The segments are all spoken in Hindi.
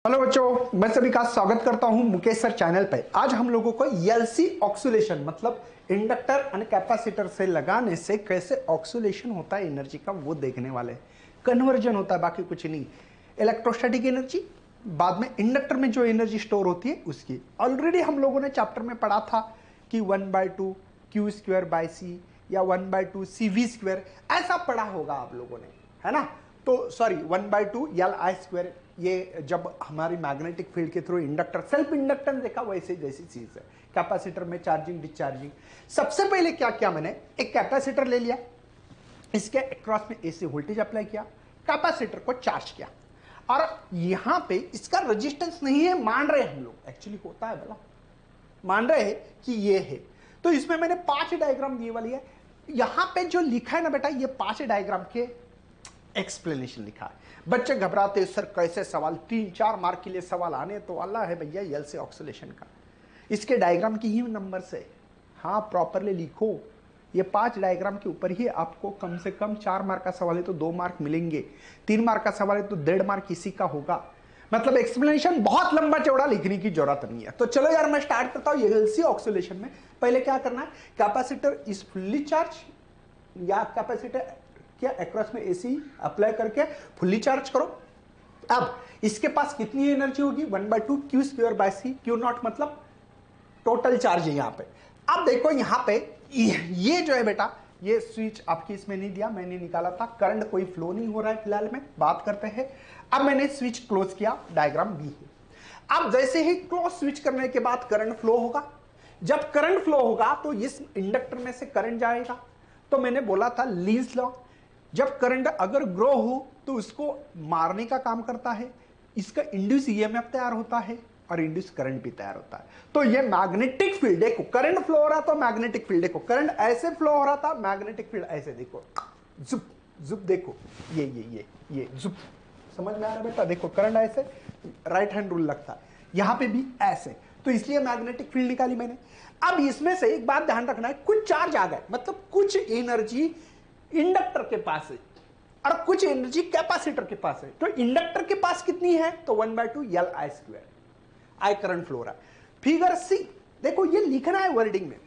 हेलो बच्चों, मैं सभी का स्वागत करता हूं मुकेश सर चैनल पे। आज हम लोगों को एलसी ऑक्सीलेशन मतलब इंडक्टर एंड कैपेसिटर से लगाने से कैसे ऑक्सीलेशन होता है एनर्जी का वो देखने वाले हैं। कन्वर्जन होता है, बाकी कुछ नहीं। इलेक्ट्रोस्टैटिक एनर्जी, बाद में इंडक्टर में जो एनर्जी स्टोर होती है उसकी। ऑलरेडी हम लोगों ने चैप्टर में पढ़ा था कि 1/2 क्यू स्क्वायर बाई सी या 1/2 सी वी स्क्वायर, ऐसा पढ़ा होगा आप लोगों ने, है ना। तो सॉरी 1/2 एल आई स्क्वायर, ये जब हमारी मैग्नेटिक फील्ड के थ्रू इंडक्टर सेल्फ इंडक्टेंस देखा वैसे जैसी चीज है। कैपेसिटर में चार्जिंग डिस्चार्जिंग। सबसे पहले क्या किया मैंने, एक कैपेसिटर ले लिया, इसके अक्रॉस में एसी वोल्टेज अप्लाई किया, कैपेसिटर को चार्ज किया, और यहां पे इसका रेजिस्टेंस नहीं है मान रहे हम लोग, एक्चुअली होता है बोला, मान रहे हैं कि ये है। तो इसमें मैंने 5 डायग्राम दिए वाली है। यहां पे जो लिखा है ना बेटा, ये 5 डायग्राम के एक्सप्लेनेशन लिखा है। बच्चे घबराते सर कैसे सवाल, 3-4 मार्क के लिए सवाल आने तो अल्लाह है भैया यल से ऑक्सीलेशन का। इसके डायग्राम की ही नंबर से, हाँ प्रॉपरली लिखो। ये 5 डायग्राम के ऊपर ही आपको कम से कम 4 मार्क का सवाल है तो 2 मार्क मिलेंगे, 3 मार्क का सवाल है तो 1.5 मार्क इसी का होगा। मतलब एक्सप्लेनेशन बहुत लंबा चौड़ा लिखने की जरूरत नहीं है। तो चलो यार मैं स्टार्ट करता हूं। एलसी ऑक्सीलेशन में पहले क्या करना है, कैपेसिटर इज फुल्ली चार्ज या कैपेसिटर क्या अक्रॉस में एसी अप्लाई करके फुल्ली चार्ज करो। अब इसके पास कितनी एनर्जी होगी, 1/2 Q square by C, Q not मतलब टोटल चार्ज है यहां पे। अब देखो यहां पे ये जो है बेटा, ये स्विच आपकी इसमें नहीं दिया, मैंने निकाला था। करंट कोई फ्लो नहीं हो रहा है फिलहाल में, बात करते हैं। अब मैंने स्विच क्लोज किया, डायग्राम बी है। अब जैसे ही क्लोज स्विच करने के बाद करंट फ्लो होगा। जब करंट फ्लो होगा तो इस इंडक्टर में से करंट जाएगा। तो मैंने बोला था लीज लॉ, जब करंट अगर ग्रो हो तो उसको मारने का काम करता है, इसका इंड्यूस ईएमएफ तैयार होता है और इंड्यूस करंट भी तैयार होता है। तो ये मैग्नेटिक फील्ड, देखो करंट फ्लो हो रहा था, मैग्नेटिक फील्ड देखो, करंट ऐसे फ्लो हो रहा था, मैग्नेटिक फील्ड ऐसे देखो, जुप जुप देखो, ये जुप, समझ में आ रहा है बेटा। देखो करंट ऐसे, राइट हैंड रूल लगता है, यहां पे भी ऐसे, तो इसलिए मैग्नेटिक फील्ड निकाली मैंने। अब इसमें से एक बात ध्यान रखना है, कुछ चार्ज आ गए, मतलब कुछ एनर्जी इंडक्टर के पास है और कुछ एनर्जी कैपेसिटर के पास है। तो इंडक्टर के पास कितनी है, तो 1/2 L I square, I current flow रहा है। फिगर सी देखो, ये लिखना है वर्डिंग में।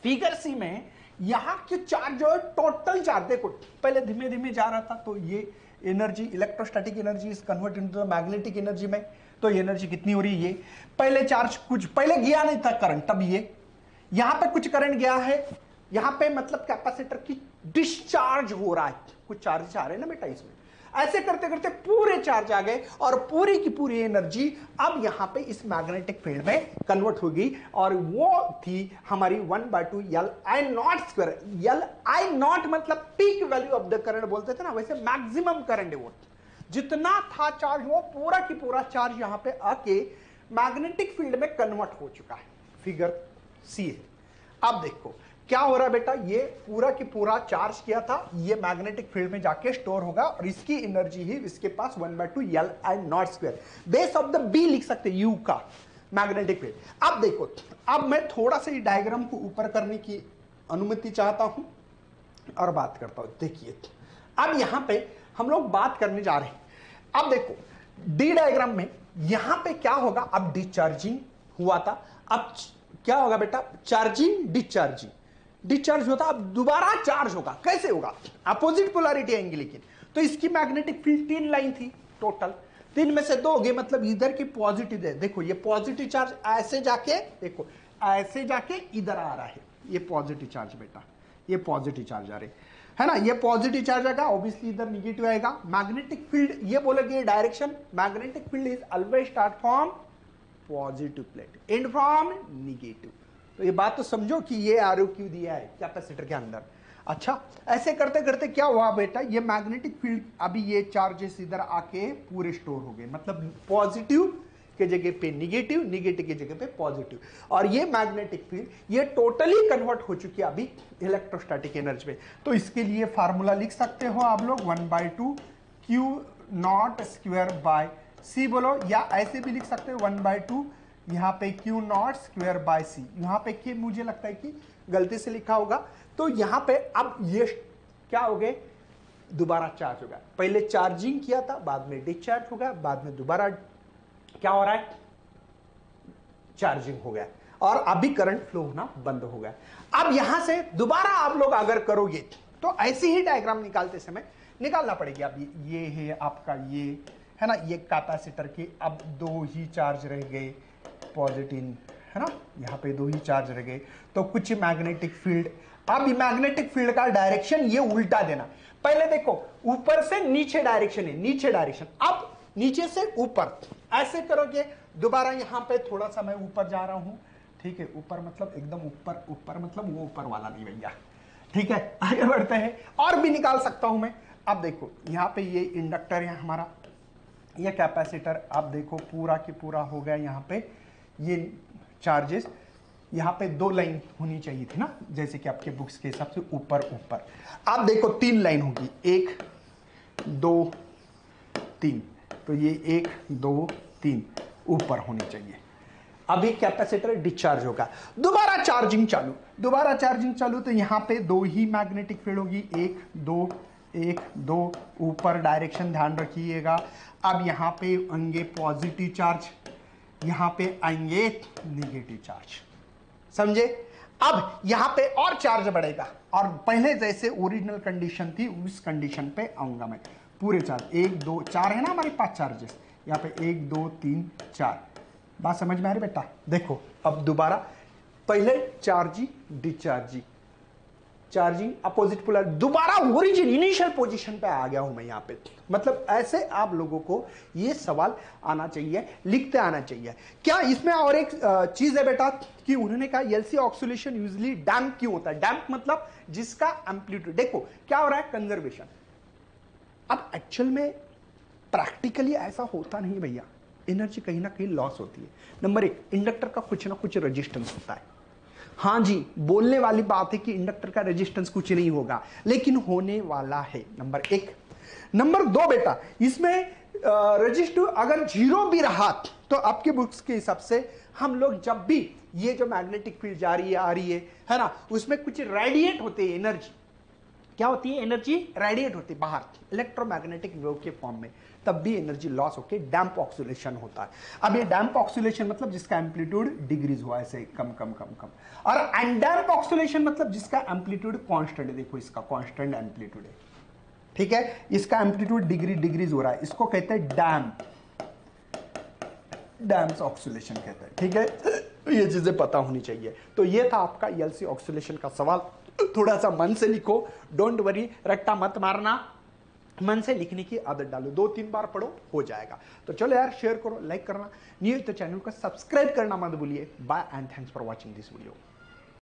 फिगर सी में यहां के चार्ज जो है, टोटल चार्ज देखो, पहले धीमे धीमे जा रहा था, तो ये energy electrostatic energy is convert into magnetic energy में। तो एनर्जी कितनी हो रही है, ये पहले चार्ज कुछ पहले गया नहीं था करंट, तब ये यहां पे कुछ करंट गया है, यहां पे मतलब कैपेसिटर की डिस्चार्ज हो रहा है, कुछ चार्ज आ रहे हैं ना बेटा इसमें। ऐसे करते करते पूरे चार्ज आ गए और पूरी की पूरी एनर्जी अब यहां पे इस मैग्नेटिक फील्ड में कन्वर्ट होगी, और वो थी हमारी 1/2 L I naught square. L I naught मतलब peak value of the current बोलते थे ना, वैसे मैक्सिमम करंट है वो। जितना था चार्ज वो पूरा की पूरा चार्ज यहां पे आके मैग्नेटिक फील्ड में कन्वर्ट हो चुका है। फिगर सी है। अब देखो क्या हो रहा है बेटा, ये पूरा की पूरा चार्ज किया था, ये मैग्नेटिक फील्ड में जाके स्टोर होगा और इसकी एनर्जी ही इसके पास 1/2 L I naught square, base of the B लिख सकते यू का मैग्नेटिक फील्ड। अब देखो, अब मैं थोड़ा सा डायग्राम को ऊपर करने की अनुमति चाहता हूं और बात करता हूं। देखिए अब यहां पे हम लोग बात करने जा रहे हैं। अब देखो डी डायग्राम में यहां पे क्या होगा, अब डिस्चार्जिंग हुआ था, अब क्या होगा बेटा, चार्जिंग डिस्चार्जिंग, डिस्चार्ज होता अब दोबारा चार्ज होगा। कैसे होगा, अपोजिट पोलैरिटी आएंगी लेकिन। तो इसकी मैग्नेटिक फील्ड 3 लाइन थी टोटल, 3 में से 2 हो गए, मतलब इधर की पॉजिटिव है। देखो ये पॉजिटिव चार्ज ऐसे जाके, देखो ऐसे जाके इधर आ रहा है, ये पॉजिटिव चार्ज बेटा, ये पॉजिटिव चार्ज आ रहे है ना, ये पॉजिटिव चार्ज आएगा, ऑब्वियसली इधर निगेटिव आएगा। मैग्नेटिक फील्ड ये बोलेगे direction, magnetic field is always start from positive plate and from negative. तो ये बात तो समझो कि ये आरओ क्यों दिया है कैपेसिटर के अंदर। अच्छा ऐसे करते करते क्या हुआ बेटा, ये मैग्नेटिक फील्ड अभी ये चार्जेस इधर आके पूरे स्टोर हो गए, मतलब पॉजिटिव के जगह पे निगेटिव, निगेटिव की जगह पे पॉजिटिव, और ये मैग्नेटिक फील्ड ये टोटली कन्वर्ट हो चुकी है अभी इलेक्ट्रोस्टैटिक एनर्जी में। तो इसके लिए फार्मूला लिख सकते हो आप लोग 1/2 क्यू नॉट स्क्वायर बाय सी बोलो, या ऐसे भी लिख सकते हो 1/2 यहां पे क्यू नॉट स्क्वायर बाय सी। यहां पे के मुझे लगता है कि गलती से लिखा होगा, तो यहां पे अब ये क्या हो गए, दोबारा चार्ज होगा। पहले चार्जिंग किया था, बाद में डिस्चार्ज होगा, बाद में दोबारा क्या हो रहा है, चार्जिंग हो गया और अभी करंट फ्लो होना बंद हो गया। अब यहां से दोबारा आप लोग अगर करोगे तो ऐसे ही डायग्राम निकालते समय निकालना पड़ेगी। अब ये है आपका, ये है ना, ये कैपेसिटर के अब दो ही चार्ज रह गए पॉजिटिव, है ना, यहाँ पे दो ही चार्ज रह गए, तो कुछ मैग्नेटिक फील्ड। अब मैग्नेटिक फील्ड का डायरेक्शन ये उल्टा देना। पहले देखो ऊपर से नीचे डायरेक्शन है, नीचे डायरेक्शन, अब नीचे से ऊपर ऐसे करोगे। दोबारा यहां पे थोड़ा सा मैं ऊपर जा रहा हूं, ठीक है, ऊपर मतलब एकदम ऊपर, ऊपर मतलब वो ऊपर वाला नहीं भैया, ठीक है। आगे बढ़ते हैं, और भी निकाल सकता हूं मैं। अब देखो यहां पे ये इंडक्टर है हमारा, ये कैपेसिटर, आप देखो पूरा की पूरा हो गया। यहां पे ये चार्जेस, यहां पे दो लाइन होनी चाहिए थी ना, जैसे कि आपके बुक्स के हिसाब से ऊपर ऊपर। आप देखो तीन लाइन होगी, 1 2 3, तो ये 1 2 3 ऊपर होनी चाहिए। अभी कैपेसिटर डिस्चार्ज होगा, दोबारा चार्जिंग चालू, दोबारा चार्जिंग चालू, तो यहां पे दो ही मैग्नेटिक फील्ड होगी, 1 2 ऊपर डायरेक्शन ध्यान रखिएगा। अब यहां पे आएंगे पॉजिटिव चार्ज, यहां पे आएंगे नेगेटिव चार्ज, समझे। अब यहां पे और चार्ज बढ़ेगा और पहले जैसे ओरिजिनल कंडीशन थी उस कंडीशन पे आऊंगा मैं। पूरे चार्ज 1 2 4 है ना हमारे पास चार्जेस, यहाँ पे 1 2 3 4। बात समझ में आ रही बेटा। देखो अब दोबारा पहले charging discharging, charging opposite polar, दोबारा ओरिजिन इनिशियल पोजीशन पे आ गया हूं मैं यहाँ पे। मतलब ऐसे आप लोगों को ये सवाल आना चाहिए, लिखते आना चाहिए। क्या इसमें और एक चीज है बेटा कि उन्होंने कहा एलसी ऑक्सीलेशन यूजुअली डैम्प क्यों होता है। डैम्प मतलब जिसका एम्पलीट्यूड, देखो क्या हो रहा है, कंजर्वेशन। अब एक्चुअल में प्रैक्टिकली ऐसा होता नहीं भैया, एनर्जी कहीं ना कहीं लॉस होती है। नंबर 1, इंडक्टर का कुछ ना कुछ रेजिस्टेंस होता है। हाँ जी, बोलने वाली बात है कि इंडक्टर का रेजिस्टेंस कुछ नहीं होगा, लेकिन होने वाला है, नंबर 1। नंबर 2 बेटा, इसमें रेजिस्टिव अगर 0 भी रहा तो आपके बुक्स के हिसाब से हम लोग जब भी ये जो मैग्नेटिक फील्ड जा रही है आ रही है ना, उसमें कुछ रेडिएट होते हैं एनर्जी। क्या होती है, एनर्जी रेडिएट होती है बाहर इलेक्ट्रोमैग्नेटिक वेव के फॉर्म में, तब भी एनर्जी लॉस होकर डैम्प ऑक्सीलेशन होता है। अब ये डैम्प ऑक्सीलेशन मतलब जिसका एम्पलीट्यूड डिग्रीज हुआ, ऐसे कम कम कम कम। और अनडैम्प ऑक्सीलेशन मतलब जिसका एम्पलीट्यूड कांस्टेंट है, देखो इसका कांस्टेंट एम्पलीट्यूड है, ठीक है, इसका एम्पलीट्यूड डिग्रीज हो रहा है, इसको कहते हैं डैम्प, डैम्प ऑक्सीलेशन कहते हैं, ठीक है। ये चीजें पता होनी चाहिए। तो ये था आपका एलसी ऑक्सीलेशन का सवाल। थोड़ा सा मन से लिखो, डोंट वरी, रट्टा मत मारना, मन से लिखने की आदत डालो, 2-3 बार पढ़ो, हो जाएगा। तो चलो यार, शेयर करो, लाइक करना, न्यू तो चैनल को सब्सक्राइब करना मत भूलिए। Bye and thanks for watching this video.